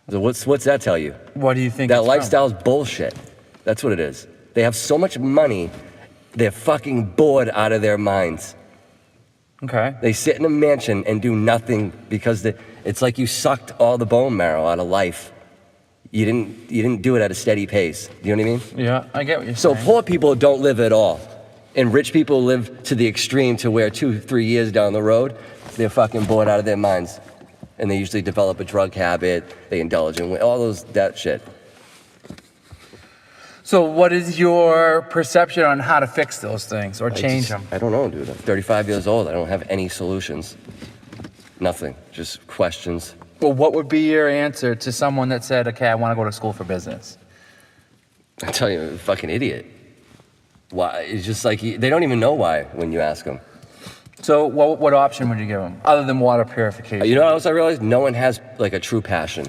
So what's that tell you? What do you think? That it's lifestyle's bullshit. That's what it is. They have so much money, they're fucking bored out of their minds. from? Okay. They sit in a mansion and do nothing because it's like you sucked all the bone marrow out of life. You didn't do it at a steady pace. You know what I mean? Yeah, I get what you're So saying. poor people don't live at all. And rich people live to the extreme to where 2-3 years down the road, they're fucking bored out of their minds. And they usually develop a drug habit, they indulge in all that shit. So what is your perception on how to fix those things or change them? I don't know, dude. I'm 35 years old. I don't have any solutions. Nothing. Just questions. Well, what would be your answer to someone that said, okay, I want to go to school for business? I tell you, a fucking idiot. Why? It's just like, they don't even know why when you ask them. So what option would you give them other than water purification? You know what else I realized? No one has like a true passion.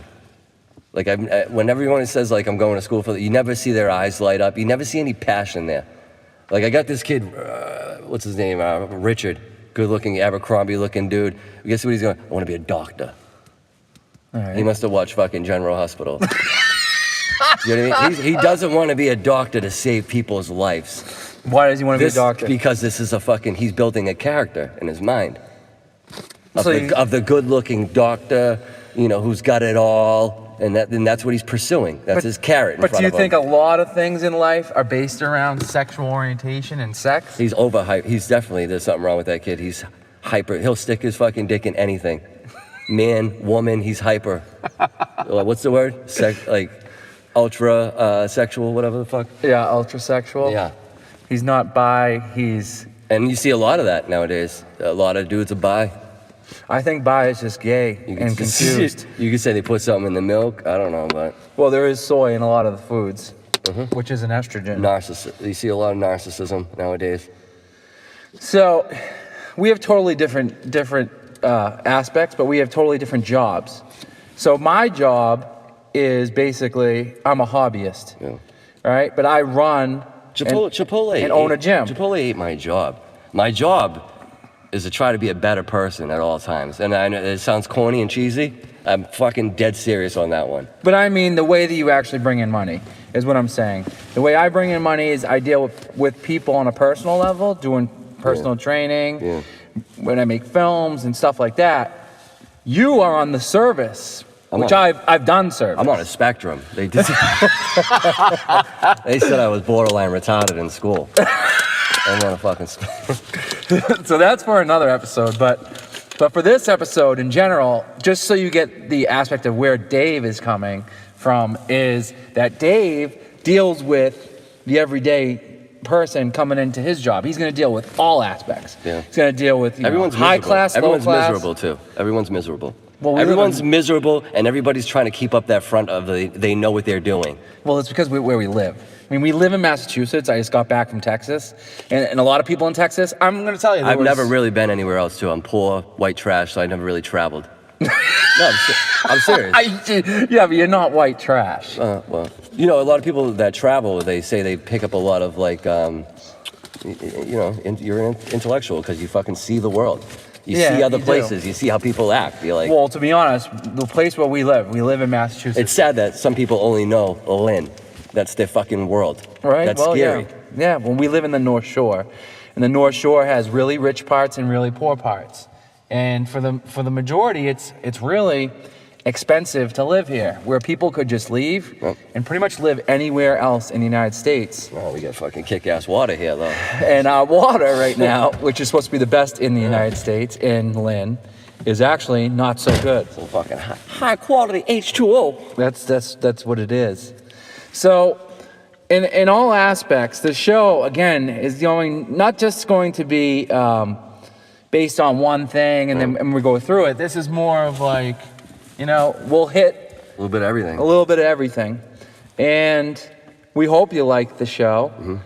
Like when everyone says like I'm going to school for, you never see their eyes light up. You never see any passion there. Like I got this kid, what's his name? Richard, good-looking Abercrombie-looking dude. Guess what he's going? I want to be a doctor. All right. He must have watched fucking General Hospital. You know what I mean? He doesn't want to be a doctor to save people's lives. Why does he want to be a doctor? Because this is he's building a character in his mind. Of So the good-looking doctor, who's got it all. And that's what he's pursuing. That's his carrot in But front do you of him. think a lot of things in life are based around sexual orientation and sex? He's overhyped. There's something wrong with that kid. He's hyper. He'll stick his fucking dick in anything. Man, woman, he's hyper. What's the word? Ultra sexual, whatever the fuck. Yeah, ultrasexual. Yeah. He's not bi, he's... And you see a lot of that nowadays. A lot of dudes are bi. I think bi is just gay You and confused. You could say they put something in the milk. I don't know, but Well, there is soy in a lot of the foods, which is an estrogen. you see a lot of narcissism nowadays. So, we have totally different aspects, but we have totally different jobs. So my job is basically, I'm a hobbyist, Yeah. all right? But I run Chipotle and own a gym. Chipotle ain't my job. My job is to try to be a better person at all times. And I know it sounds corny and cheesy. I'm fucking dead serious on that one. But I mean, the way that you actually bring in money is what I'm saying. The way I bring in money is I deal with people on a personal level, doing personal training, Yeah. when I make films and stuff like that. You are on the service, which on- I've done service. I'm on a spectrum. They said I was borderline retarded in school. I'm on a fucking spectrum. So that's for another episode, but for this episode in general, just so you get the aspect of where Dave is coming from, is that Dave deals with the everyday person coming into his job. He's going to deal with all aspects. Yeah. He's going to deal with Everyone's high miserable. class, Everyone's low class. miserable too. Everyone's miserable. Well, we everyone's live in- miserable, and everybody's trying to keep up that front of they know what they're doing. Well, it's because where we live. I mean, we live in Massachusetts. I just got back from Texas, and a lot of people in Texas. I'm going to tell you, I've never really been anywhere else too. I'm poor, white trash, so I never really traveled. No, I'm serious. Yeah, but you're not white trash. Well, a lot of people that travel, they say they pick up a lot of you're an intellectual because you fucking see the world. You see other you do. places. You see how people act. You're like, Well, to be honest, the place where we live in Massachusetts. it's sad that some people only know Lynn. That's their fucking world. Right? That's well, scary. Yeah. When we live in the North Shore, and the North Shore has really rich parts and really poor parts. And for the majority, it's really expensive to live here, where people could just leave and pretty much live anywhere else in the United States. Oh, we got fucking kick-ass water here, though. And our water right now, which is supposed to be the best in the United States, in Lynn, is actually not so good. Some fucking high-quality H2O. That's what it is. So, in all aspects, the show again is not just going to be based on one thing and we go through it. This is more of like, we'll hit A little bit of everything. a little bit of everything, and we hope you like the show.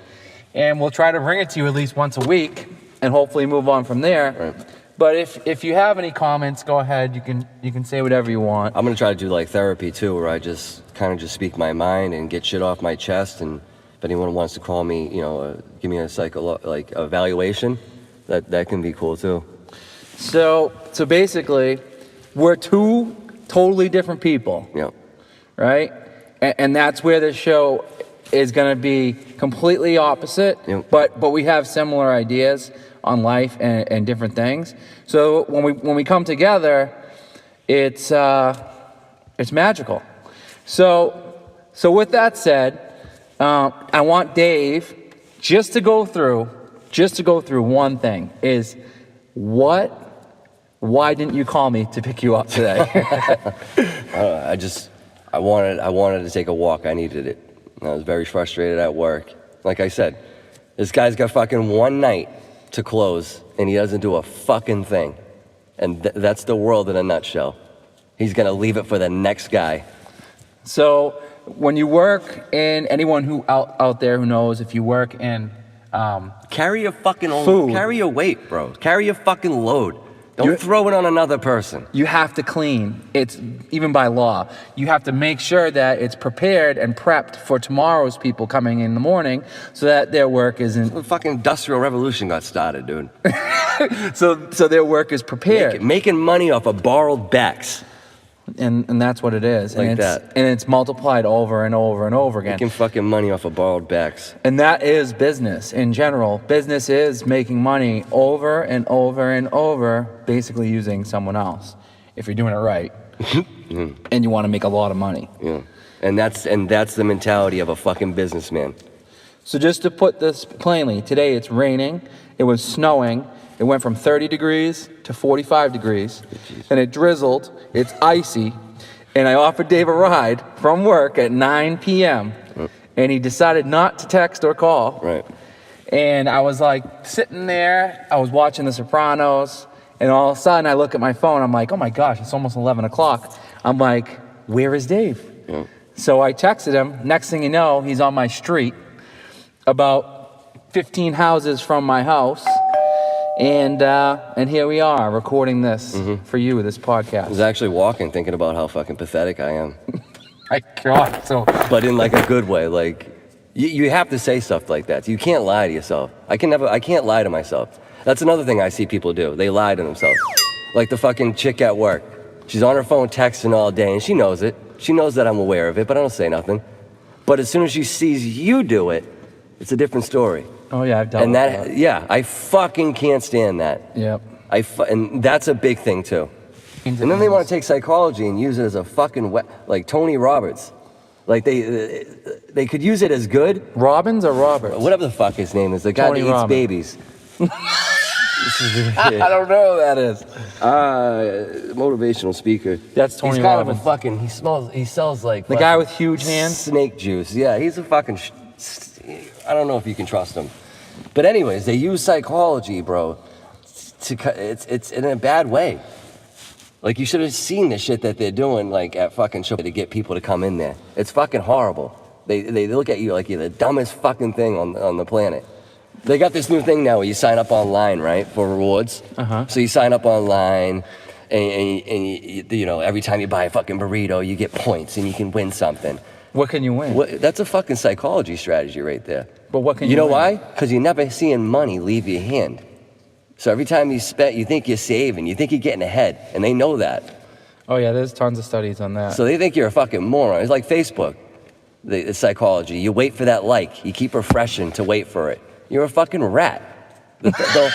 And we'll try to bring it to you at least once a week, and hopefully move on from there. Right. But if you have any comments, go ahead. You can say whatever you want. I'm gonna try to do like therapy too, where I just kind of just speak my mind and get shit off my chest. And if anyone wants to call me, give me a evaluation, that can be cool too. So basically, we're two totally different people. Yeah. right? And that's where the show is going to be completely opposite, Yep. but we have similar ideas on life and different things. So when we come together, it's magical. So with that said, I want Dave just to go through one thing: is why didn't you call me to pick you up today? I wanted to take a walk. I needed it. I was very frustrated at work. Like I said, this guy's got fucking one night to close, and he doesn't do a fucking thing. And that's the world in a nutshell. He's gonna leave it for the next guy. So when you work in, anyone who out there who knows, if you work in Carry your fucking Food. Carry your weight, bro. Carry your fucking load. Don't throw it on another person. you have to clean. It's even by law. You have to make sure that it's prepared and prepped for tomorrow's people coming in the morning, so that their work isn't. The fucking industrial revolution got started, dude. So their work is prepared, Making money off of borrowed backs. and that's what it is. Like and it's, that. and it's multiplied over and over and over again. Making fucking money off of borrowed backs. And that is business in general. Business is making money over and over and over, basically using someone else, if you're doing it right, and you want to make a lot of money. Yeah. And that's the mentality of a fucking businessman. So just to put this plainly, today it's raining, it was snowing, it went from 30 degrees to 45 degrees, and it drizzled, it's icy, and I offered Dave a ride from work at 9 p.m., and he decided not to text or call. Right. And I was like sitting there, I was watching The Sopranos, and all of a sudden I look at my phone, I'm like, oh my gosh, it's almost 11 o'clock. I'm like, where is Dave? Yeah. So I texted him. Next thing you know, he's on my street, about 15 houses from my house. And here we are recording this for you, this I podcast. was actually walking thinking about how fucking pathetic I am. My God, so But in like a good way. Like you have to say stuff like that. You can't lie to yourself. I can't lie to myself. That's another thing I see people do. They lie to themselves. Like the fucking chick at work. She's on her phone texting all day and she knows it. She knows that I'm aware of it, but I don't say nothing. But as soon as she sees you do it, it's a different story. oh yeah, I've done And that, yeah, I fucking can't stand that. Yep. And that's a big thing too. And then they want to take psychology and use it as a fucking like Tony Roberts. Like they could use it as good. Robbins or Roberts? Whatever the fuck his name is, the guy Tony that eats Robbins. babies. I don't know who that is. Motivational speaker. That's Tony He's kind Robbins. of a fucking. He sells like The guy with huge hands? snake juice. Yeah, he's a fucking. I don't know if you can trust him. But anyways, they use psychology, bro. It's in a bad way. Like you should have seen the shit that they're doing, like at fucking show to get people to come in there. It's fucking horrible. They look at you like you're the dumbest fucking thing on the planet. They got this new thing now where you sign up online, right, for rewards. So you sign up online, and you know every time you buy a fucking burrito, you get points and you can win something. What can you win? That's a fucking psychology strategy right there. But what can You know win? why? Because you're never seeing money leave your hand. So every time you spend, you think you're saving, you think you're getting ahead, and they know that. Oh yeah, there's tons of studies on that. So they think you're a fucking moron. It's like Facebook, the psychology. You wait for that like. You keep refreshing to wait for it. You're a fucking rat. The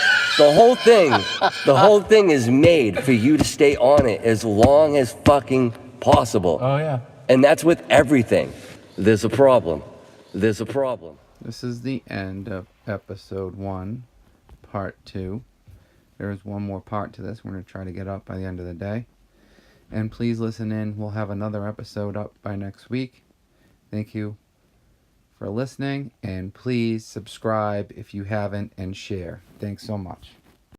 whole thing is made for you to stay on it as long as fucking possible. Oh yeah. And that's with everything. There's a problem. There's a problem. This is the end of episode 1, part 2. There is one more part to this we're going to try to get up by the end of the day. And please listen in. We'll have another episode up by next week. Thank you for listening. And please subscribe if you haven't and share. Thanks so much.